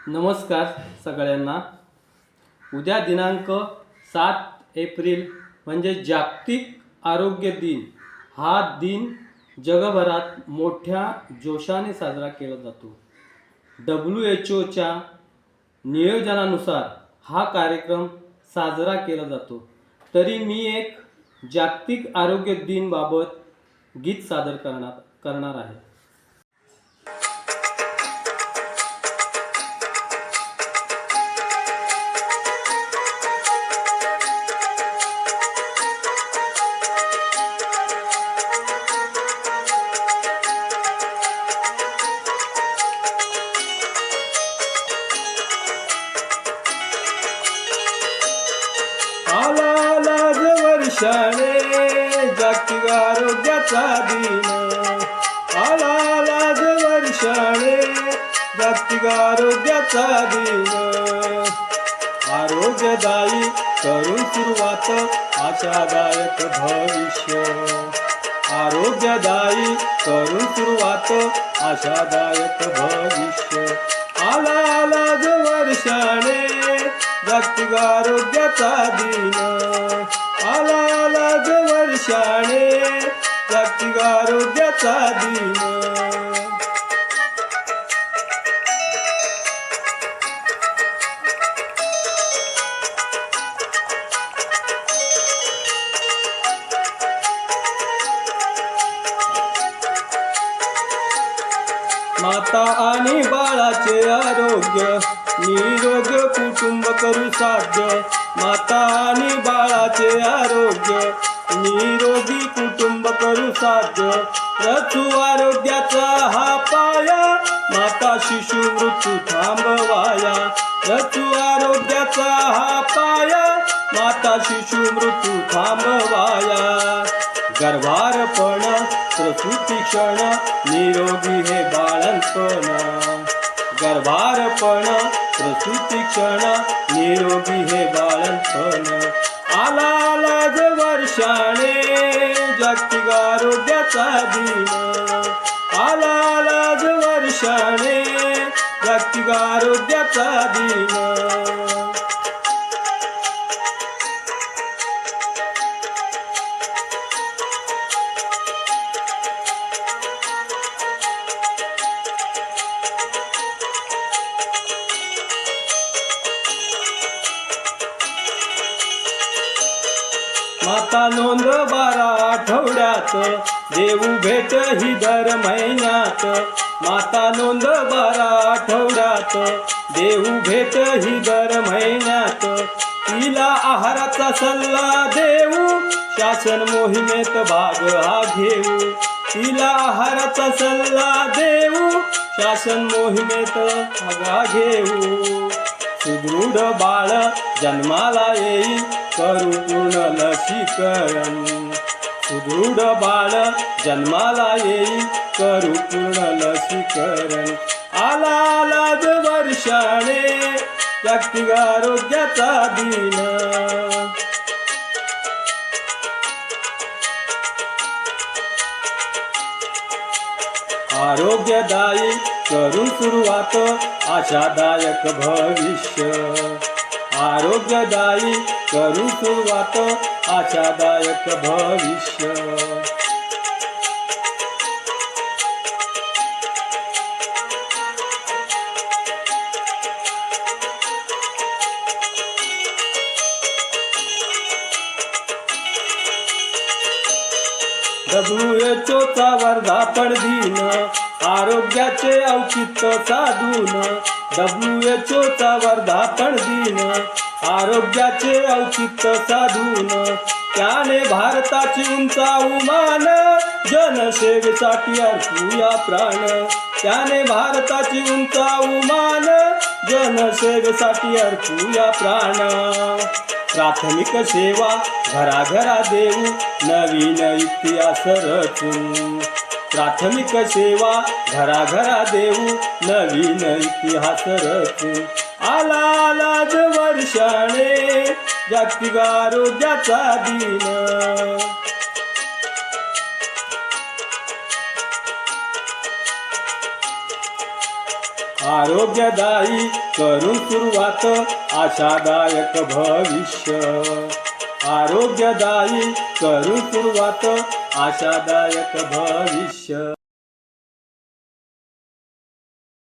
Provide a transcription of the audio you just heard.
नमस्कार सगळ्यांना। उद्या दिनांक 7 एप्रिल म्हणजे जागतिक आरोग्य दिन। हा दिन जगभरात मोठ्या जोशाने साजरा केला जातो। WHO च्या नियोजनानुसार हा कार्यक्रम साजरा केला जातो। तरी मी एक जागतिक आरोग्य दिन बाबत गीत सादर करणार आहे। आला वर्षाने जागतिक आरोग्याचा दिन। आला वर्षाने जागतिक आरोग्याचा दिन। आरोग्यदायी करून सुरुवात आशादायक भविष्य। आरोग्यदायी करून सुरुवात आशादायक भविष्य। आला वर्षाने जागतिक आरोग्याचा दिन। आला वर्षाने जागतिक आरोग्याचा दिन। माता आणि बाळाचे आरोग्य निरोगी कुटुंब करू साध्य। माता आणि बाळाचे आरोग्य निरोगी कुटुंब करू साध्य। रचू आरोग्याचा हा पाया माता शिशु मृत्यू थांबवाया। रचू आरोग्याचा हा पाया माता शिशु मृत्यू थांबवाया। गर्भारपण प्रसूती क्षण निरोगी हे बाळंतपण। गर्भारपण प्रसूती क्षण निरोगी हे बाळंतपण। आला वर्षाने जागतिक आरोग्याचा दिन। आला वर्षाने जागतिक आरोग्याचा दिन। माता नोंद 12 आठवड्यात देऊ भेट ही दर महिन्यात। माता नोंद 12 आठवड्यात देऊ भेट ही दर महिन्यात। तिला आहाराचा सल्ला देऊ शासन मोहिमेत भाग हा घेऊ। तिला आहाराचा सल्ला देऊ शासन मोहिमेत भाग घेऊ। सुदृढ बाळ जन्माला येईल करू पूर्ण लसीकरण। सुदृढ बाळ जन्माला येईल करू पूर्ण लसीकरण। आला वर्षाने जागतिक आरोग्याचा दिन। आरोग्यदायी करून सुरुवात आशादायक भविष्य। आरोग्यदायी करून सुरुवात आशादायक भविष्य। WHO वर्धापन दिन आरोग्याचे औचित्य साधून। WHO वर्धापन दिन आरोग्याचे औचित्य साधून। त्याने भारताची उंचावू मान जनसेवेसाठी अर्पूया प्राण। त्याने भारताची उंचावू मान जनसेवेसाठी अर्पूया प्राण। प्राथमिक सेवा घराघरा देऊ नवीन इतिहास रचून। प्राथमिक सेवा घराघरा देऊ नवीन इतिहास रचून। आला वर्षाने जागतिक आरोग्याचा दिन। आरोग्यदायी करू सुरुवात आशादायक भविष्य आरोग्यदायी करू सुरुवात आशादायक भविष्य